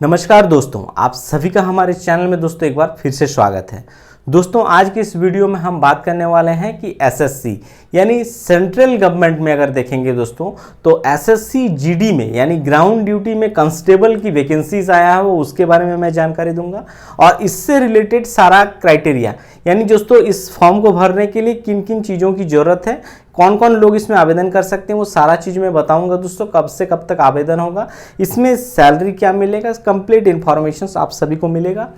नमस्कार दोस्तों, आप सभी का हमारे चैनल में दोस्तों एक बार फिर से स्वागत है। दोस्तों आज के इस वीडियो में हम बात करने वाले हैं कि एसएससी यानी सेंट्रल गवर्नमेंट में अगर देखेंगे दोस्तों तो एसएससी जीडी में यानी ग्राउंड ड्यूटी में कांस्टेबल की वैकेंसीज आया है, वो उसके बारे में मैं जानकारी दूंगा और इससे रिलेटेड सारा क्राइटेरिया यानी दोस्तों इस फॉर्म को भरने के लिए किन किन चीज़ों की ज़रूरत है, कौन कौन लोग इसमें आवेदन कर सकते हैं, वो सारा चीज़ मैं बताऊंगा दोस्तों। कब से कब तक आवेदन होगा, इसमें सैलरी क्या मिलेगा, कंप्लीट इन्फॉर्मेशन आप सभी को मिलेगा।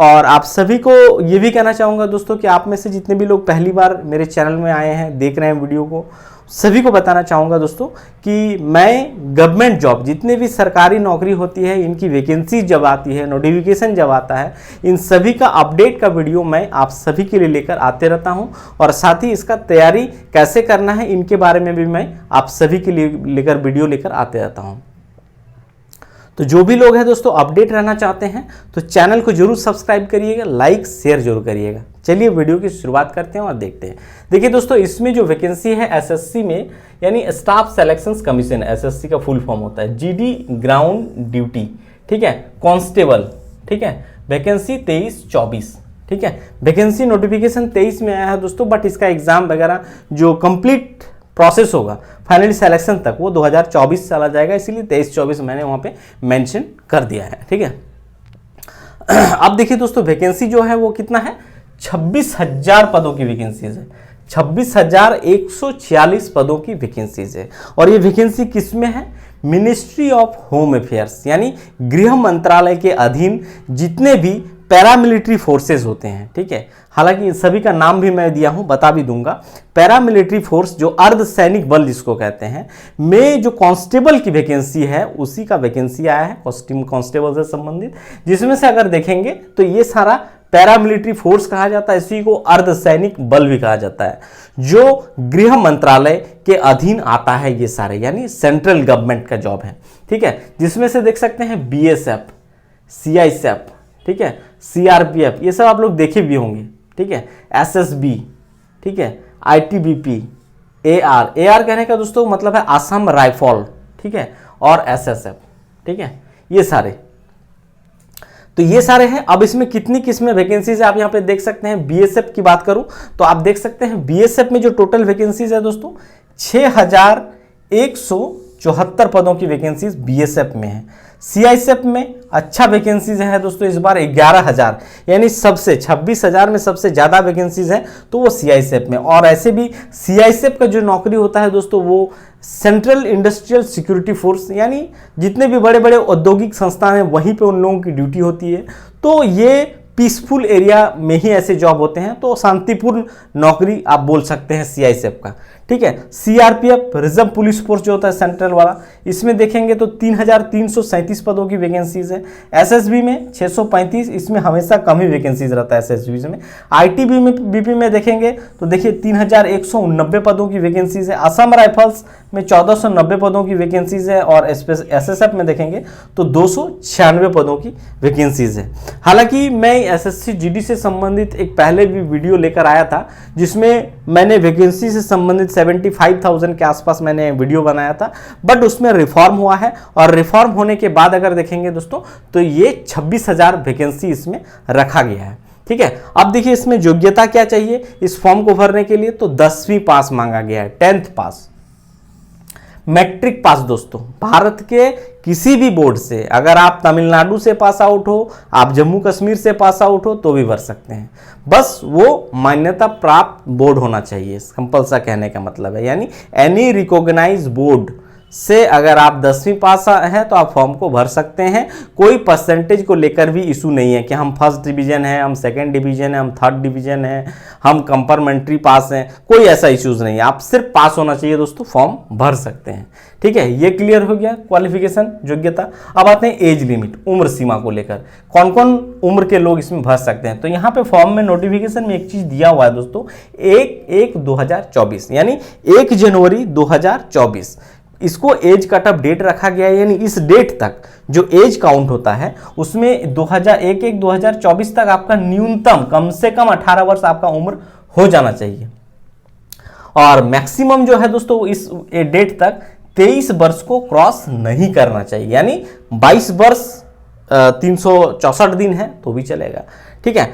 और आप सभी को ये भी कहना चाहूँगा दोस्तों कि आप में से जितने भी लोग पहली बार मेरे चैनल में आए हैं, देख रहे हैं वीडियो को, सभी को बताना चाहूँगा दोस्तों कि मैं गवर्नमेंट जॉब जितने भी सरकारी नौकरी होती है, इनकी वैकेंसी जब आती है, नोटिफिकेशन जब आता है, इन सभी का अपडेट का वीडियो मैं आप सभी के लिए लेकर आते रहता हूं और साथ ही इसका तैयारी कैसे करना है इनके बारे में भी मैं आप सभी के लिए वीडियो लेकर आते रहता हूं। तो जो भी लोग हैं दोस्तों अपडेट रहना चाहते हैं तो चैनल को जरूर सब्सक्राइब करिएगा, लाइक शेयर जरूर करिएगा। चलिए वीडियो की शुरुआत करते हैं और देखते हैं। देखिए दोस्तों, इसमें जो वैकेंसी है एसएससी में यानी स्टाफ सिलेक्शन कमीशन, एसएससी का फुल फॉर्म होता है जीडी ग्राउंड ड्यूटी, ठीक है, कांस्टेबल, ठीक है, वैकेंसी 23-24, ठीक है। वैकेंसी नोटिफिकेशन 23 में आया है दोस्तों, बट इसका एग्जाम वगैरह जो कंप्लीट प्रोसेस होगा फाइनली सिलेक्शन तक वो 2024 चला जाएगा, इसीलिए 23-24 मैंने वहाँ पे मेंशन कर दिया है, ठीक है। अब देखिए दोस्तों, वैकेंसी जो है वो कितना है, 26,000 पदों की वैकेंसीज है, 26,146 पदों की वैकेंसीज है। और ये वैकेंसी किस में है, मिनिस्ट्री ऑफ होम अफेयर्स यानी गृह मंत्रालय के अधीन जितने भी पैरामिलिट्री फोर्सेस होते हैं, ठीक है। हालांकि इन सभी का नाम भी मैं दिया हूं, बता भी दूंगा। पैरामिलिट्री फोर्स जो अर्धसैनिक बल जिसको कहते हैं, में जो कांस्टेबल की वैकेंसी है उसी का वैकेंसी आया है कांस्टेबल से संबंधित, जिसमें से अगर देखेंगे तो ये सारा पैरामिलिट्री फोर्स कहा जाता है, इसी को अर्धसैनिक बल भी कहा जाता है, जो गृह मंत्रालय के अधीन आता है। ये सारे यानी सेंट्रल गवर्नमेंट का जॉब है, ठीक है, जिसमें से देख सकते हैं बीएसएफ, सीआईएसएफ, ठीक है, सीआरपीएफ, ये सब आप लोग देखे भी होंगे, ठीक है, एसएसबी, ठीक है, आईटीबीपी, एआर कहने का दोस्तों मतलब है असम राइफल, ठीक है, और एसएसएफ, ठीक है, ये सारे तो ये सारे हैं। अब इसमें कितनी किस्में वैकेंसीज है आप यहाँ पे देख सकते हैं। बीएसएफ की बात करूं तो आप देख सकते हैं बीएसएफ में जो टोटल वैकेंसीज है दोस्तों 6,174 पदों की वैकेंसीज बीएसएफ में है। सीआईएसएफ में अच्छा वैकेंसीज है दोस्तों इस बार 11,000 यानी सबसे 26,000 में सबसे ज़्यादा वैकेंसीज है तो वो सीआईएसएफ में। और ऐसे भी सीआईएसएफ का जो नौकरी होता है दोस्तों वो सेंट्रल इंडस्ट्रियल सिक्योरिटी फोर्स यानी जितने भी बड़े बड़े औद्योगिक संस्थान हैं वहीं पे उन लोगों की ड्यूटी होती है। तो ये पीसफुल एरिया में ही ऐसे जॉब होते हैं, तो शांतिपूर्ण नौकरी आप बोल सकते हैं सीआईएसएफ का, ठीक है। सीआरपीएफ रिजर्व पुलिस फोर्स जो होता है सेंट्रल वाला, इसमें देखेंगे तो 3,337 पदों की वैकेंसीज है। एसएसबी में 635, इसमें हमेशा कम ही वैकेंसीज रहता है एसएसबी में। आईटीबीपी में देखेंगे तो देखिए 3,189 पदों की वैकेंसीज है। असम राइफल्स में 1,490 पदों की वैकेंसीज है और एसएसएफ में देखेंगे तो 296 पदों की वैकेंसीज है। हालांकि मैं एसएससी जीडी से संबंधित एक पहले भी वीडियो लेकर आया था जिसमें मैंने वैकेंसी से संबंधित 75,000 के आसपास मैंने वीडियो बनाया था, बट उसमें रिफॉर्म हुआ है और रिफॉर्म होने के बाद अगर देखेंगे दोस्तों तो ये 26,000 वैकेंसी इसमें रखा गया है, ठीक है। अब देखिए इसमें योग्यता क्या चाहिए इस फॉर्म को भरने के लिए, तो 10वीं पास मांगा गया है, 10th पास, मैट्रिक पास दोस्तों। भारत के किसी भी बोर्ड से, अगर आप तमिलनाडु से पास आउट हो, आप जम्मू कश्मीर से पास आउट हो तो भी भर सकते हैं, बस वो मान्यता प्राप्त बोर्ड होना चाहिए, कंपल्सरी कहने का मतलब है। यानी एनी रिकॉग्नाइज बोर्ड से अगर आप 10वीं पास हैं तो आप फॉर्म को भर सकते हैं। कोई परसेंटेज को लेकर भी इशू नहीं है कि हम फर्स्ट डिवीजन है, हम सेकंड डिवीजन है, हम थर्ड डिवीजन है, हम कंपार्टमेंट्री पास हैं, कोई ऐसा इश्यूज नहीं है। आप सिर्फ पास होना चाहिए दोस्तों, फॉर्म भर सकते हैं, ठीक है। ये क्लियर हो गया क्वालिफिकेशन योग्यता। अब आते हैं एज लिमिट, उम्र सीमा को लेकर, कौन कौन उम्र के लोग इसमें भर सकते हैं। तो यहाँ पे फॉर्म में नोटिफिकेशन में एक चीज दिया हुआ है दोस्तों, 1/1/2024 यानी 1 जनवरी 2024 इसको एज कट ऑफ डेट रखा गया है। यानी इस डेट तक जो एज काउंट होता है उसमें 2001-1-2024 तक आपका न्यूनतम कम से कम 18 वर्ष आपका उम्र हो जाना चाहिए और मैक्सिमम जो है दोस्तों इस डेट तक 23 वर्ष को क्रॉस नहीं करना चाहिए। यानी 22 वर्ष 364 दिन है तो भी चलेगा, ठीक है।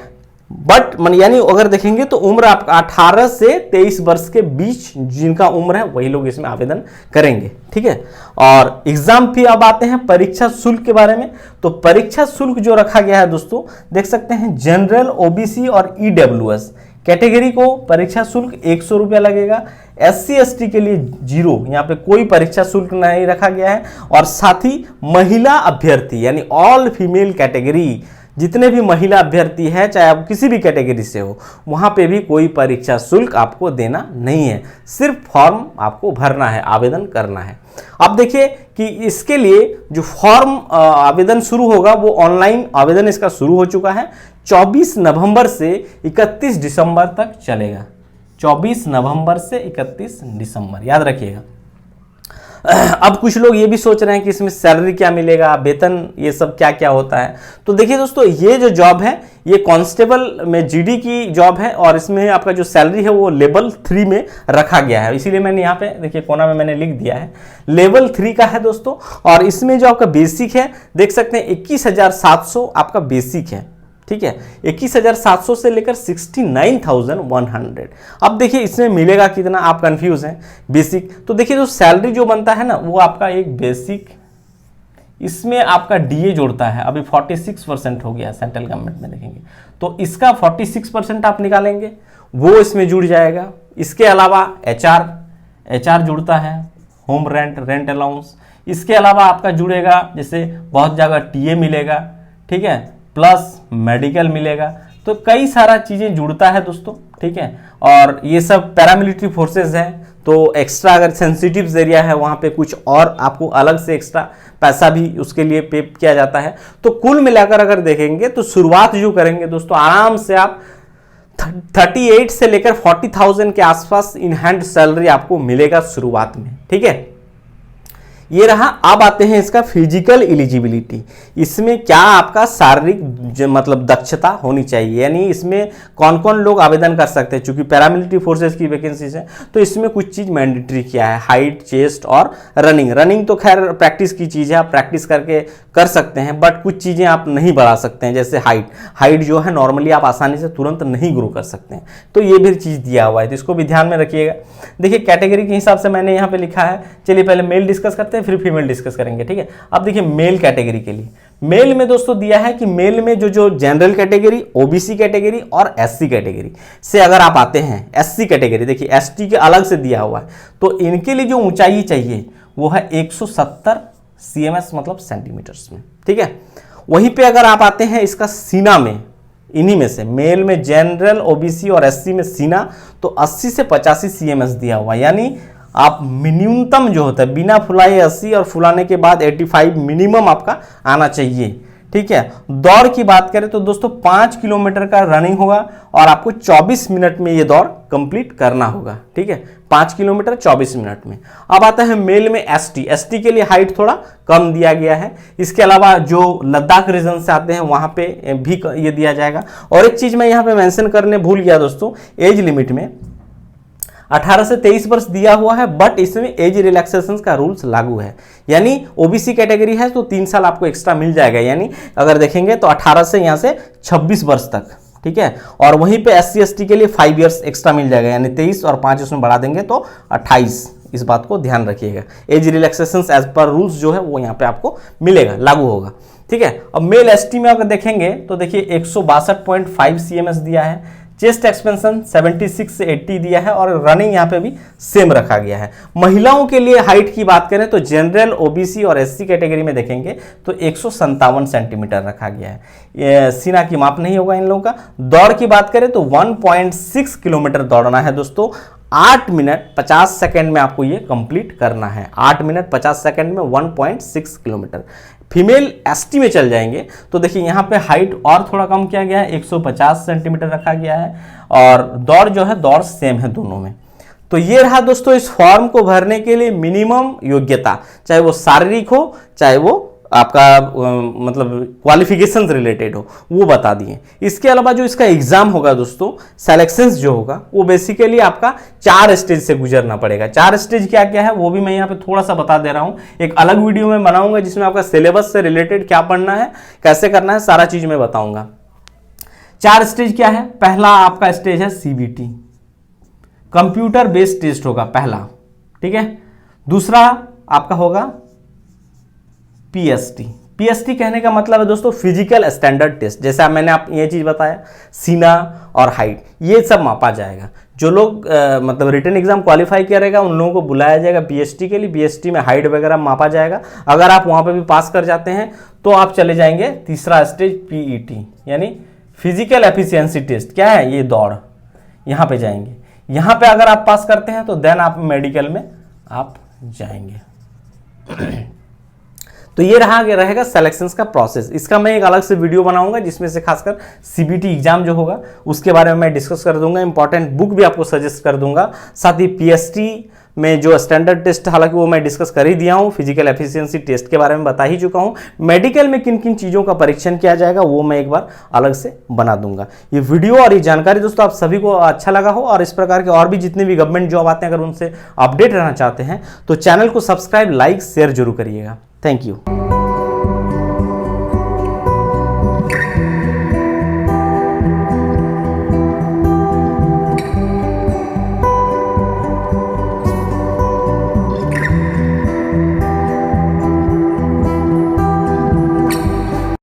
बट यानी अगर देखेंगे तो उम्र आपका 18 से 23 वर्ष के बीच जिनका उम्र है वही लोग इसमें आवेदन करेंगे, ठीक है। और एग्जाम फी, अब आते हैं परीक्षा शुल्क के बारे में। तो परीक्षा शुल्क जो रखा गया है दोस्तों, देख सकते हैं जनरल, ओबीसी और ईडब्ल्यूएस कैटेगरी को परीक्षा शुल्क 100 रुपया लगेगा। SC ST के लिए 0, यहाँ पे कोई परीक्षा शुल्क नहीं रखा गया है। और साथ ही महिला अभ्यर्थी यानी ऑल फीमेल कैटेगरी, जितने भी महिला अभ्यर्थी है चाहे आप किसी भी कैटेगरी से हो, वहाँ पे भी कोई परीक्षा शुल्क आपको देना नहीं है, सिर्फ फॉर्म आपको भरना है, आवेदन करना है। अब देखिए कि इसके लिए जो फॉर्म आवेदन शुरू होगा वो ऑनलाइन आवेदन इसका शुरू हो चुका है। 24 नवंबर से 31 दिसंबर तक चलेगा। 24 नवंबर से 31 दिसंबर, याद रखिएगा। अब कुछ लोग ये भी सोच रहे हैं कि इसमें सैलरी क्या मिलेगा, वेतन, ये सब क्या क्या होता है। तो देखिए दोस्तों, ये जो जॉब है ये कांस्टेबल में GD की जॉब है और इसमें आपका जो सैलरी है वो लेवल 3 में रखा गया है। इसीलिए मैंने यहाँ पे देखिए कोना में मैंने लिख दिया है, लेवल 3 का है दोस्तों। और इसमें जो आपका बेसिक है देख सकते हैं 21,700 आपका बेसिक है, ठीक है। 21,700 से लेकर 69,100। अब देखिए इसमें मिलेगा कितना, आप कंफ्यूज हैं। बेसिक तो देखिए जो सैलरी जो बनता है ना वो आपका एक बेसिक, इसमें आपका DA जोड़ता है, अभी 46% हो गया सेंट्रल गवर्नमेंट में देखेंगे तो इसका 46% आप निकालेंगे, वो इसमें जुड़ जाएगा। इसके अलावा HR जुड़ता है, होम रेंट अलाउंस। इसके अलावा आपका जुड़ेगा जैसे बहुत जगह TA मिलेगा, ठीक है, प्लस मेडिकल मिलेगा। तो कई सारा चीज़ें जुड़ता है दोस्तों, ठीक है। और ये सब पैरामिलिट्री फोर्सेस हैं, तो एक्स्ट्रा अगर सेंसिटिव एरिया है वहाँ पे कुछ और आपको अलग से एक्स्ट्रा पैसा भी उसके लिए पे किया जाता है। तो कुल मिलाकर अगर देखेंगे तो शुरुआत जो करेंगे दोस्तों, आराम से आप 38 से लेकर 40,000 के आसपास इन हैंड सैलरी आपको मिलेगा शुरुआत में, ठीक है। ये रहा। अब आते हैं इसका फिजिकल एलिजिबिलिटी। इसमें क्या आपका शारीरिक मतलब दक्षता होनी चाहिए, यानी इसमें कौन कौन लोग आवेदन कर सकते हैं। चूंकि पैरामिलिट्री फोर्सेस की वैकेंसीज है तो इसमें कुछ चीज़ मैंडेटरी किया है, हाइट, चेस्ट और रनिंग तो खैर प्रैक्टिस की चीज़ है, आप प्रैक्टिस करके कर सकते हैं। बट कुछ चीज़ें आप नहीं बढ़ा सकते हैं, जैसे हाइट जो है नॉर्मली आप आसानी से तुरंत नहीं ग्रो कर सकते हैं, तो ये भी चीज़ दिया हुआ है, तो इसको भी ध्यान में रखिएगा। देखिए कैटेगरी के हिसाब से मैंने यहाँ पे लिखा है। चलिए पहले मेल डिस्कस करते हैं फिर फीमेल डिस्कस करेंगे, ठीक है। अब देखिए मेल कैटेगरी के लिए, मेल में दोस्तों दिया है कि मेल में जो जनरल कैटेगरी, ओबीसी कैटेगरी और एससी कैटेगरी से अगर आप आते हैं, एससी कैटेगरी देखिए एसटी के अलग से दिया हुआ है, तो इनके लिए जो ऊंचाई चाहिए वो है 170 सीएमएस मतलब सेंटीमीटर्स में, ठीक है। वहीं पे अगर आप आते हैं इसका सीना में, इन्हीं में से मेल में जनरल, ओबीसी और एससी में सीना तो 80 से 85 सीएमएस दिया हुआ है, यानी आप न्यूनतम जो होता है बिना फुलाए 80 और फुलाने के बाद 85 मिनिमम आपका आना चाहिए, ठीक है। दौड़ की बात करें तो दोस्तों 5 किलोमीटर का रनिंग होगा और आपको 24 मिनट में ये दौड़ कंप्लीट करना होगा, ठीक है। 5 किलोमीटर 24 मिनट में। अब आता है मेल में एसटी के लिए हाइट थोड़ा कम दिया गया है। इसके अलावा जो लद्दाख रीजन से आते हैं वहां पे भी ये दिया जाएगा। और एक चीज मैं यहाँ पे मेंशन करने भूल गया दोस्तों, एज लिमिट में 18 से 23 वर्ष दिया हुआ है, बट इसमें एज रिलैक्सेशन का रूल्स लागू है, यानी ओबीसी कैटेगरी है तो 3 साल आपको एक्स्ट्रा मिल जाएगा, यानी अगर देखेंगे तो 18 से यहाँ से 26 वर्ष तक, ठीक है। और वहीं पे एससी एसटी के लिए 5 इयर्स एक्स्ट्रा मिल जाएगा, यानी 23 और 5 उसमें बढ़ा देंगे तो 28। इस बात को ध्यान रखिएगा, as relaxation as per rules जो है वो यहाँ पे आपको मिलेगा, लागू होगा, ठीक है। अब मेल एसटी में अगर देखेंगे तो देखिए 162.5 सीएमएस दिया है, चेस्ट एक्सपेंशन 76 से 80 दिया है और रनिंग यहाँ पे भी सेम रखा गया है। महिलाओं के लिए हाइट की बात करें तो जनरल, ओबीसी और एससी कैटेगरी में देखेंगे तो 157 सेंटीमीटर रखा गया है। ये सीना की माप नहीं होगा इन लोगों का। दौड़ की बात करें तो 1.6 किलोमीटर दौड़ना है दोस्तों, 8 मिनट 50 सेकेंड में आपको ये कंप्लीट करना है। 8 मिनट 50 सेकेंड में 1.6 किलोमीटर। फीमेल एसटी में चल जाएंगे तो देखिए यहाँ पे हाइट और थोड़ा कम किया गया है, 150 सेंटीमीटर रखा गया है और दौड़ जो है दौड़ सेम है दोनों में। तो ये रहा दोस्तों इस फॉर्म को भरने के लिए मिनिमम योग्यता, चाहे वो शारीरिक हो चाहे वो आपका मतलब क्वालिफिकेशन रिलेटेड हो वो बता दिए। इसके अलावा जो इसका एग्जाम होगा दोस्तों, सिलेक्शंस जो होगा वो बेसिकली आपका 4 स्टेज से गुजरना पड़ेगा। 4 स्टेज क्या क्या है वो भी मैं यहाँ पे थोड़ा सा बता दे रहा हूँ। एक अलग वीडियो में बनाऊंगा जिसमें आपका सिलेबस से रिलेटेड क्या पढ़ना है, कैसे करना है, सारा चीज मैं बताऊंगा। 4 स्टेज क्या है? पहला आपका स्टेज है CBT, कंप्यूटर बेस्ड टेस्ट होगा पहला, ठीक है। दूसरा आपका होगा PST कहने का मतलब है दोस्तों फिजिकल स्टैंडर्ड टेस्ट। जैसा मैंने आप ये चीज बताया, सीना और हाइट ये सब मापा जाएगा। जो लोग मतलब रिटन एग्जाम क्वालिफाई करेगा उन लोगों को बुलाया जाएगा PST के लिए। PST में हाइट वगैरह मापा जाएगा। अगर आप वहां पे भी पास कर जाते हैं तो आप चले जाएंगे तीसरा स्टेज PET यानी फिजिकल एफिशिएंसी टेस्ट। क्या है ये? दौड़। यहां पे जाएंगे। यहां पे अगर आप पास करते हैं तो देन आप मेडिकल में आप जाएंगे। तो ये रहेगा सिलेक्शंस का प्रोसेस। इसका मैं एक अलग से वीडियो बनाऊंगा जिसमें से खासकर CBT एग्जाम जो होगा उसके बारे में मैं डिस्कस कर दूंगा। इंपॉर्टेंट बुक भी आपको सजेस्ट कर दूंगा। साथ ही PST में जो स्टैंडर्ड टेस्ट, हालांकि वो मैं डिस्कस कर ही दिया हूँ, फिजिकल एफिशिएंसी टेस्ट के बारे में बता ही चुका हूँ। मेडिकल में किन किन चीज़ों का परीक्षण किया जाएगा वो मैं एक बार अलग से बना दूंगा। ये वीडियो और ये जानकारी दोस्तों आप सभी को अच्छा लगा हो और इस प्रकार के और भी जितने भी गवर्नमेंट जॉब आते हैं अगर उनसे अपडेट रहना चाहते हैं तो चैनल को सब्सक्राइब, लाइक, शेयर जरूर करिएगा। Thank you.